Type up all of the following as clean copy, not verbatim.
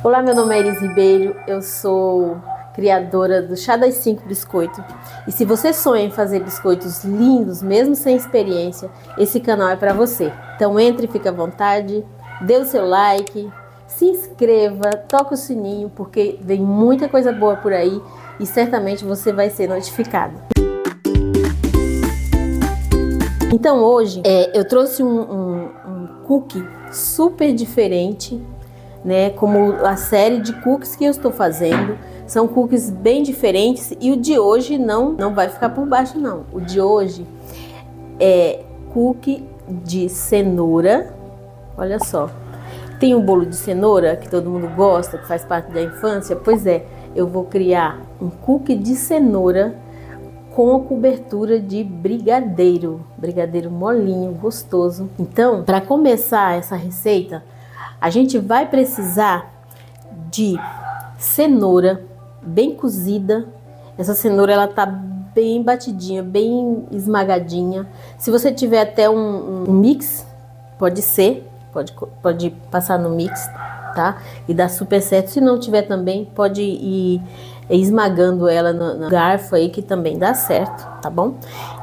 Olá, meu nome é Iris Ribeiro, eu sou criadora do Chá das 5 Biscoito. E se você sonha em fazer biscoitos lindos, mesmo sem experiência, esse canal é para você. Então entre e fique à vontade, dê o seu like, se inscreva, toque o sininho, porque vem muita coisa boa por aí e certamente você vai ser notificado. Então hoje eu trouxe um cookie super diferente, né? Como a série de cookies que eu estou fazendo, são cookies bem diferentes e o de hoje não vai ficar por baixo não. O de hoje é cookie de cenoura. Olha só, tem um bolo de cenoura que todo mundo gosta, que faz parte da infância. Pois é, eu vou criar um cookie de cenoura com a cobertura de brigadeiro molinho, gostoso. Então, para começar essa receita, a gente vai precisar de cenoura bem cozida. Essa cenoura ela tá bem batidinha, bem esmagadinha. Se você tiver até um mix, pode ser, pode passar no mix, tá? E dá super certo. Se não tiver também, pode ir esmagando ela no garfo aí, que também dá certo, tá bom?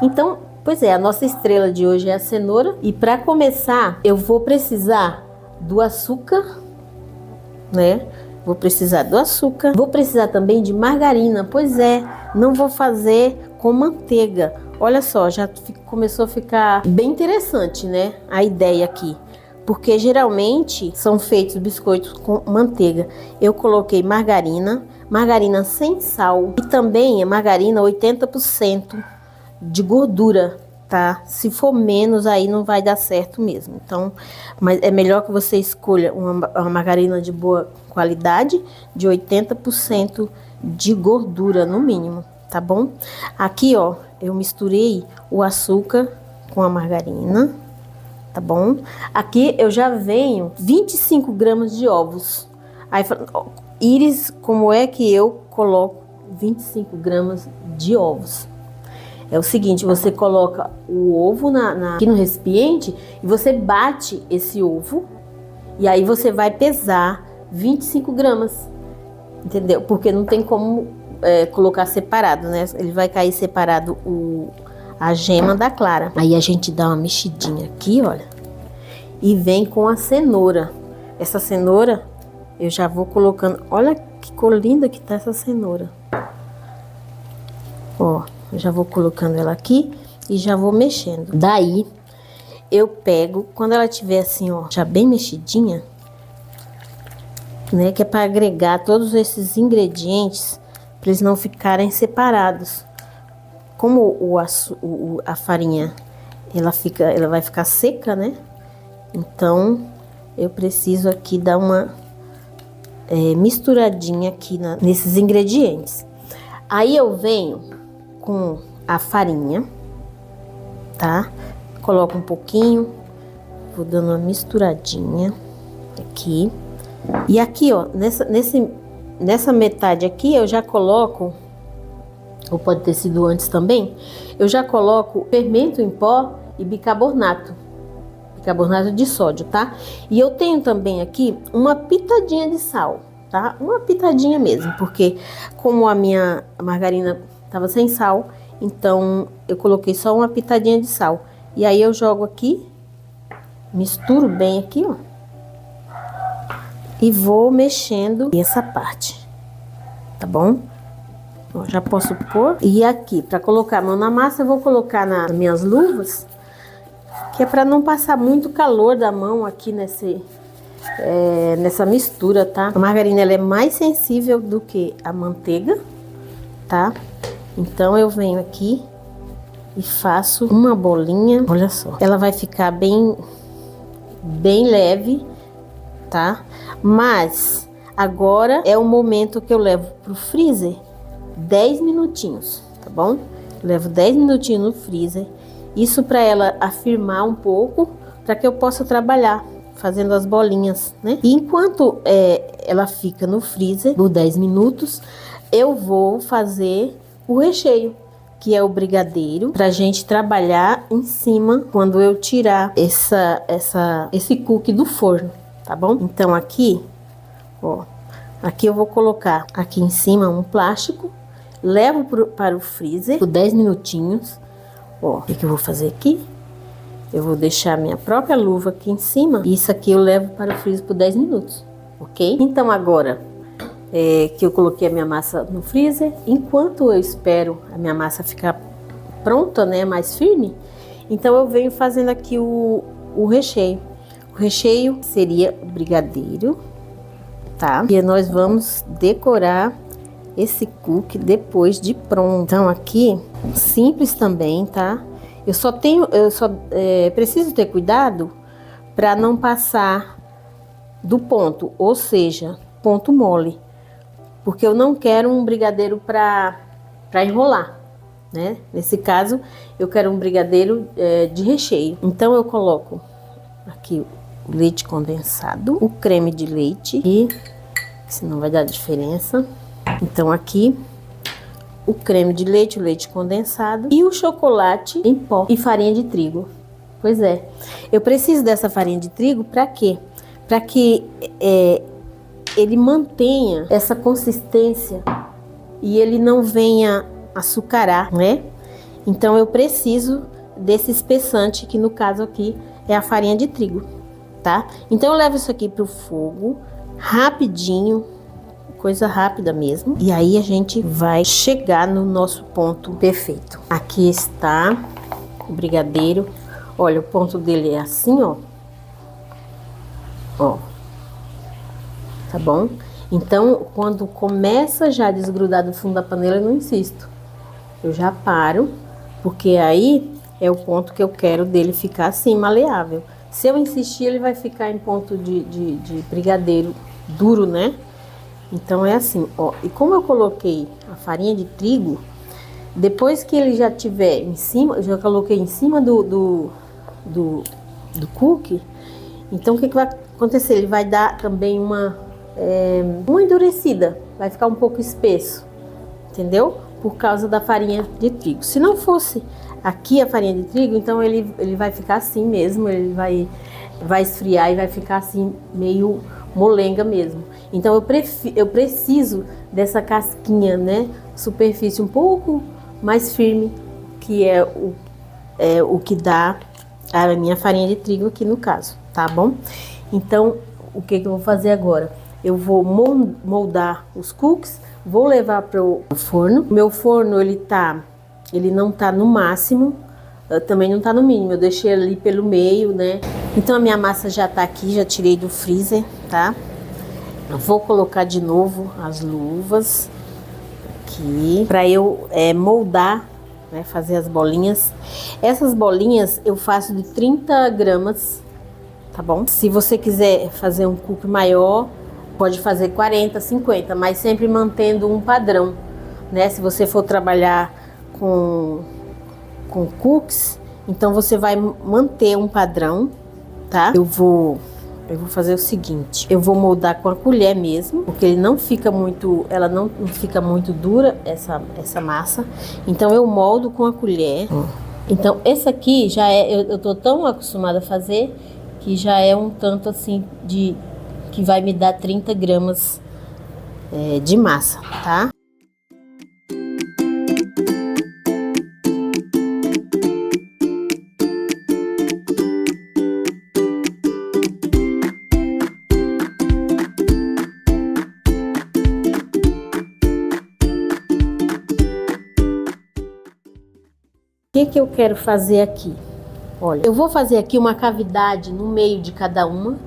Então, pois é, a nossa estrela de hoje é a cenoura. E para começar, eu vou precisar do açúcar, né? Vou precisar do açúcar. Vou precisar também de margarina. Pois é, não vou fazer com manteiga. Olha só, já começou a ficar bem interessante, né? A ideia aqui. Porque geralmente são feitos biscoitos com manteiga. Eu coloquei margarina sem sal. E também é margarina 80% de gordura, tá? Se for menos, aí não vai dar certo mesmo. Então, mas é melhor que você escolha uma margarina de boa qualidade, de 80% de gordura no mínimo, tá bom? Aqui, ó, eu misturei o açúcar com a margarina, tá bom? Aqui eu já venho 25 gramas de ovos. Aí, Iris, como é que eu coloco 25 gramas de ovos? É o seguinte, você coloca o ovo aqui no recipiente e você bate esse ovo e aí você vai pesar 25 gramas, entendeu? Porque não tem como colocar separado, né? Ele vai cair separado a gema da clara. Aí a gente dá uma mexidinha aqui, olha, e vem com a cenoura. Essa cenoura eu já vou colocando, olha que cor linda que tá essa cenoura. Ó, eu já vou colocando ela aqui e já vou mexendo. Daí, eu pego, quando ela tiver assim, ó, já bem mexidinha, né? Que é para agregar todos esses ingredientes, para eles não ficarem separados. Como a farinha, ela vai ficar seca, né? Então, eu preciso aqui dar uma misturadinha aqui nesses ingredientes. Aí eu venho com a farinha, tá? Coloco um pouquinho, vou dando uma misturadinha aqui. E aqui, ó, nessa metade aqui eu já coloco, ou pode ter sido antes também, eu já coloco fermento em pó e bicarbonato de sódio, tá? E eu tenho também aqui uma pitadinha de sal, tá? Uma pitadinha mesmo, porque como a minha margarina tava sem sal, então eu coloquei só uma pitadinha de sal. E aí eu jogo aqui, misturo bem aqui, ó. E vou mexendo essa parte, tá bom? Ó, já posso pôr. E aqui, para colocar a mão na massa, eu vou colocar nas minhas luvas, que é para não passar muito calor da mão aqui nessa mistura, tá? A margarina ela é mais sensível do que a manteiga, tá? Então eu venho aqui e faço uma bolinha, olha só. Ela vai ficar bem leve, tá? Mas agora é o momento que eu levo pro freezer 10 minutinhos, tá bom? Eu levo 10 minutinhos no freezer. Isso para ela afirmar um pouco, para que eu possa trabalhar fazendo as bolinhas, né? E enquanto ela fica no freezer por 10 minutos, eu vou fazer o recheio, que é o brigadeiro, pra gente trabalhar em cima quando eu tirar esse cookie do forno, tá bom? Então aqui, ó, Aqui eu vou colocar aqui em cima um plástico, levo para o freezer por 10 minutinhos. Ó, o que eu vou fazer aqui? Eu vou deixar minha própria luva aqui em cima. E isso aqui eu levo para o freezer por 10 minutos, ok? Então agora que eu coloquei a minha massa no freezer, enquanto eu espero a minha massa ficar pronta, né, mais firme, então eu venho fazendo aqui o recheio. O recheio seria o brigadeiro, tá? E nós vamos decorar esse cookie depois de pronto. Então aqui, simples também, tá? Eu só preciso ter cuidado para não passar do ponto, ou seja, ponto mole, porque eu não quero um brigadeiro para enrolar, né? Nesse caso, eu quero um brigadeiro de recheio. Então eu coloco aqui o leite condensado, o creme de leite, e senão vai dar diferença. Então aqui o creme de leite, o leite condensado e o chocolate em pó e farinha de trigo. Pois é, eu preciso dessa farinha de trigo para quê? Para que ele mantenha essa consistência e ele não venha açucarar, né? Então eu preciso desse espessante, que no caso aqui é a farinha de trigo, tá? Então eu levo isso aqui pro fogo, rapidinho, coisa rápida mesmo. E aí a gente vai chegar no nosso ponto perfeito. Aqui está o brigadeiro. Olha, o ponto dele é assim, ó. Ó. Tá bom? Então, quando começa já a desgrudar do fundo da panela, eu não insisto. Eu já paro, porque aí é o ponto que eu quero dele ficar assim, maleável. Se eu insistir, ele vai ficar em ponto de brigadeiro duro, né? Então é assim, ó. E como eu coloquei a farinha de trigo, depois que ele já tiver em cima, eu já coloquei em cima do cookie, então o que vai acontecer? Ele vai dar também uma endurecida, vai ficar um pouco espesso, entendeu? Por causa da farinha de trigo. Se não fosse aqui a farinha de trigo, então ele vai ficar assim mesmo, ele vai esfriar e vai ficar assim meio molenga mesmo. Então eu preciso dessa casquinha, né? Superfície um pouco mais firme, que é o que dá a minha farinha de trigo aqui no caso, tá bom? Então o que eu vou fazer agora? Eu vou moldar os cookies, vou levar para o forno. Meu forno ele não tá no máximo, também não tá no mínimo. Eu deixei ali pelo meio, né? Então a minha massa já tá aqui, já tirei do freezer, tá? Eu vou colocar de novo as luvas aqui para eu moldar, né? Fazer as bolinhas. Essas bolinhas eu faço de 30 gramas, tá bom? Se você quiser fazer um cookie maior, pode fazer 40, 50, mas sempre mantendo um padrão, né? Se você for trabalhar com cookies, então você vai manter um padrão, tá? Eu vou fazer o seguinte, eu vou moldar com a colher mesmo, porque ele não fica muito, ela não fica muito dura, essa massa. Então eu moldo com a colher. Então esse aqui já eu tô tão acostumada a fazer que já é um tanto assim que vai me dar 30 gramas de massa, tá? O que eu quero fazer aqui? Olha, eu vou fazer aqui uma cavidade no meio de cada uma,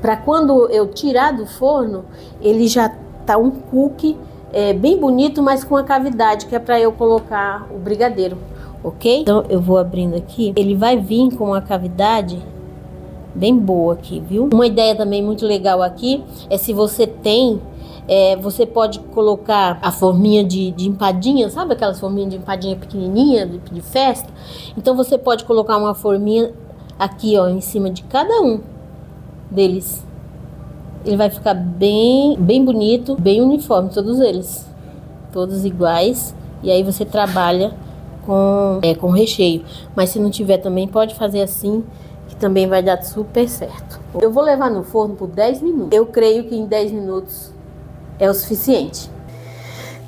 para quando eu tirar do forno, ele já tá um cookie bem bonito, mas com a cavidade, que é para eu colocar o brigadeiro, ok? Então eu vou abrindo aqui, ele vai vir com uma cavidade bem boa aqui, viu? Uma ideia também muito legal aqui é, se você tem, você pode colocar a forminha de empadinha, sabe aquelas forminhas de empadinha pequenininha de festa? Então você pode colocar uma forminha aqui, ó, em cima de cada um deles. Ele vai ficar bem bonito, bem uniforme, todos eles, todos iguais. E aí você trabalha com recheio. Mas se não tiver também, pode fazer assim, que também vai dar super certo. Eu vou levar no forno por 10 minutos. Eu creio que em 10 minutos é o suficiente.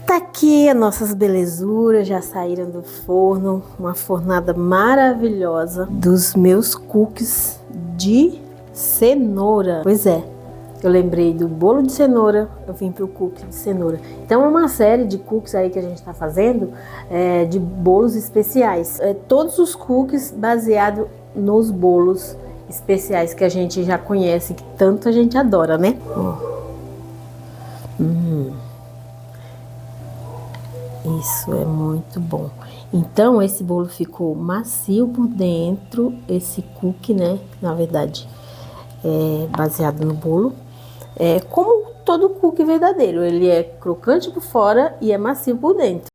Tá aqui as nossas belezuras, já saíram do forno, uma fornada maravilhosa dos meus cookies de cenoura. Pois é, eu lembrei do bolo de cenoura, eu vim pro cookie de cenoura. Então é uma série de cookies aí que a gente tá fazendo, de bolos especiais. Todos os cookies baseados nos bolos especiais que a gente já conhece, que tanto a gente adora, né? Isso é muito bom. Então esse bolo ficou macio por dentro, esse cookie, né? Na verdade, é baseado no bolo. É como todo cookie verdadeiro, ele é crocante por fora e é macio por dentro.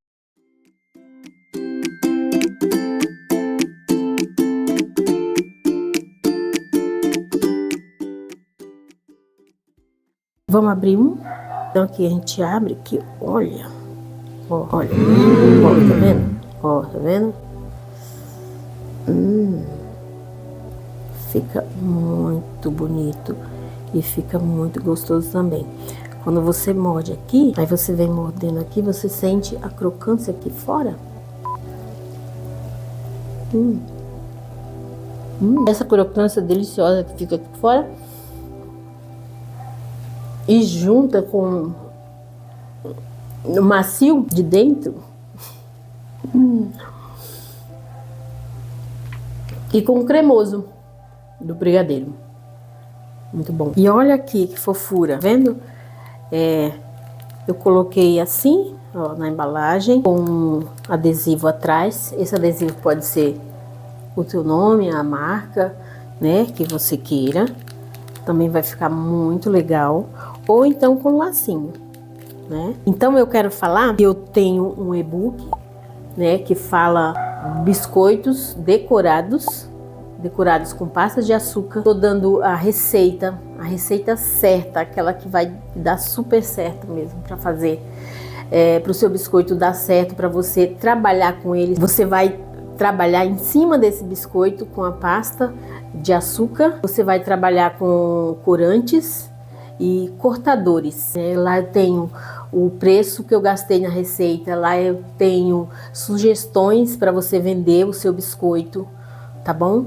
Vamos abrir um? Então aqui a gente abre aqui, olha. Ó, olha, ó, tá vendo? Ó, tá vendo? Fica muito bonito e fica muito gostoso também. Quando você morde aqui, aí você vem mordendo aqui, você sente a crocância aqui fora. Essa crocância deliciosa que fica aqui fora e junta com o macio de dentro e com o cremoso do brigadeiro. Muito bom. E olha aqui que fofura, tá vendo? Eu coloquei assim, ó, na embalagem, com adesivo atrás. Esse adesivo pode ser o teu nome, a marca, né, que você queira. Também vai ficar muito legal. Ou então com lacinho, né? Então eu quero falar que eu tenho um e-book, né, que fala biscoitos decorados com pastas de açúcar. Tô dando a receita certa, aquela que vai dar super certo mesmo para fazer, para o seu biscoito dar certo, para você trabalhar com ele. Você vai trabalhar em cima desse biscoito com a pasta de açúcar. Você vai trabalhar com corantes e cortadores. Lá eu tenho o preço que eu gastei na receita, lá eu tenho sugestões para você vender o seu biscoito, tá bom?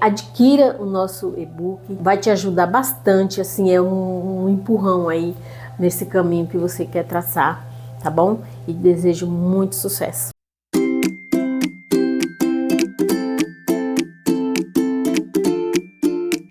Adquira o nosso e-book, vai te ajudar bastante, assim, é um empurrão aí nesse caminho que você quer traçar, tá bom? E desejo muito sucesso.